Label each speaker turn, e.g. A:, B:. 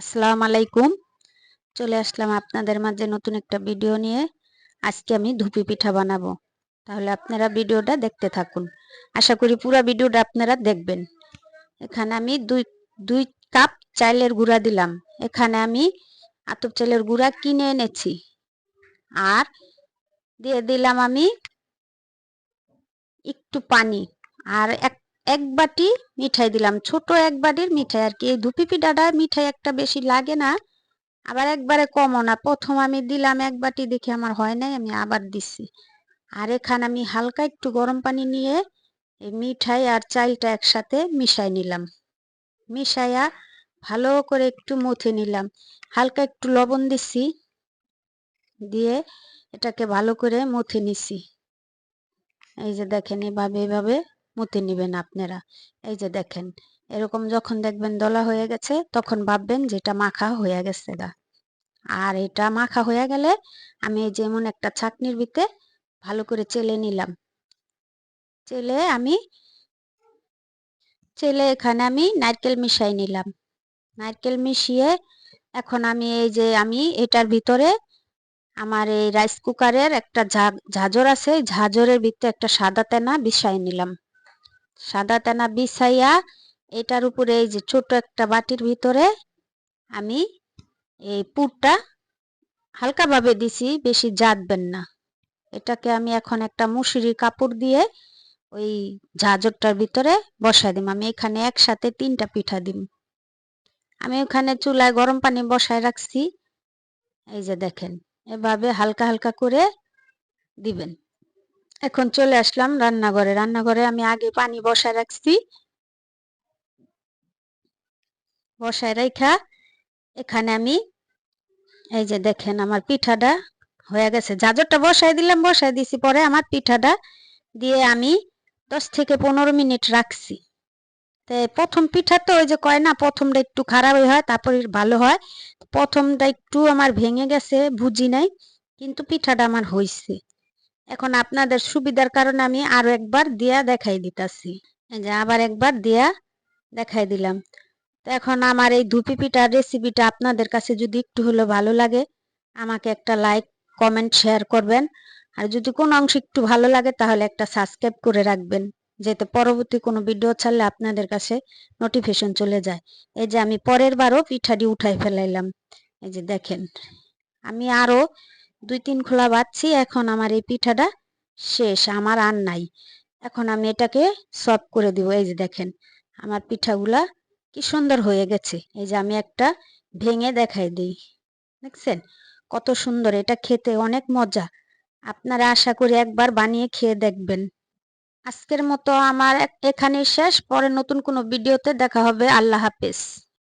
A: আসসালামু আলাইকুম। চলে আসলাম আপনাদের মাঝে নতুন একটা ভিডিও নিয়ে। আজকে আমি ধুপি পিঠা বানাবো। তাহলে আপনারা ভিডিওটা দেখতে থাকুন। আশা করি পুরো ভিডিওটা আপনারা দেখবেন। এখানে আমি দুই কাপ চালের গুঁড়া দিলাম। এখানে আমি আতপ চালের গুঁড়া কিনে এনেছি। আর দিয়ে দিলাম আমি একটু পানি। আর এক বাটি মিঠাই দিলাম, ছোট এক বাটির মিঠাই আর কি। এই ধুপি পিঠাটা মিঠাই একটা বেশি লাগে না, আবার একবারে কমও না। প্রথম আমি দিলাম এক বাটি, দেখে আমার হয় নাই, আমি আবার দিছি। আর এখানে আমি হালকা একটু গরম পানি নিয়ে এই মিঠাই আর চালটা একসাথে মিশাই নিলাম। মিশাইয়া ভালো করে একটু মথে নিলাম। হালকা একটু লবণ দিছি, দিয়ে এটাকে ভালো করে মথে নিছি। এই যে দেখেন, এভাবে মথে নিবেন আপনারা। এই যে দেখেন, এরকম যখন দেখবেন দলা হয়ে গেছে তখন ভাববেন যে এটা মাখা হয়ে গেছে গা। আর এটা মাখা হয়ে গেলে আমি যেমন একটা ছাঁকনির ভিতরে ভালো করে চেলে নিলাম। চেলে এখানে আমি নারকেল মিশাই নিলাম। নারকেল মিশিয়ে এখন আমি আমি এটার ভিতরে আমার এই রাইস কুকারের একটা ঝাঁঝর আছে, ঝাঁঝরের ভিতরে একটা সাদা তেনা বিছাই নিলাম। সাদা তেনা বিছাইয়া এটার উপরে এই যে ছোট একটা বাটির ভিতরে আমি এই পুরটা হালকাভাবে দিছি, বেশি জাতবেন না। এটাকে আমি এখন একটা মুসুরির কাপড় দিয়ে ওই ঝাঁঝরটার ভিতরে বসাই দিম। আমি এখানে একসাথে 3টা পিঠা দিম। আমি ওখানে চুলায় গরম পানি বসায় রাখছি। এই যে দেখেন, এভাবে হালকা হালকা করে দিবেন। এখন চলে আসলাম রান্নাঘরে। রান্নাঘরে আমি আগে পানি বসায় রাখছি। বসায় রাখা এখানে আমি এই যে দেখেন আমার পিঠাটা হয়ে গেছে। ঝাঁঝরটা বসাই দিলাম, বসাই দিছি। পরে আমার পিঠাটা দিয়ে আমি 10 থেকে 15 মিনিট রাখছি। প্রথম পিঠা তো ওই যে কয় না, প্রথমটা একটু খারাপই হয়, তারপরে ভালো হয়। প্রথমটা একটু আমার ভেঙে গেছে, বুঝি নাই, কিন্তু পিঠাটা আমার হয়েছে। এখন আপনাদের সুবিধার কারণে আমি আরো একবার দিয়া দেখাই দিতাছি। এই যে আবার একবার দিয়া দেখাই দিলাম। তো এখন আমার এই ধুপি পিঠার রেসিপিটা আপনাদের কাছে যদি একটু হলেও ভালো লাগে, আমাকে একটা লাইক, কমেন্ট, শেয়ার করবেন। আর যদি কোনো অংশ একটু ভালো লাগে তাহলে একটা সাবস্ক্রাইব করে রাখবেন, যাতে পরবর্তী কোনো ভিডিও ছাড়লে আপনাদের কাছে নোটিফিকেশন চলে যায়। এই যে আমি পরের বারও পিঠাটি উঠাই ফেলাইলাম। এই যে দেখেন, আমি আরো 2-3 খোলা বাঁধছি। এখন আমার এই পিঠাটা শেষ, আমার আর নাই। এখন আমি এটাকে সফট করে দিব। এই যে দেখেন আমার পিঠাগুলা কি সুন্দর হয়ে গেছে। এই যে আমি একটা ভেঙে দেখাই দিই, দেখছেন কত সুন্দর। এটা খেতে অনেক মজা। আপনারা আশা করি একবার বানিয়ে খেয়ে দেখবেন। আজকের মতো আমার এখানেই শেষ। পরে নতুন কোনো ভিডিওতে দেখা হবে। আল্লাহ হাফেজ।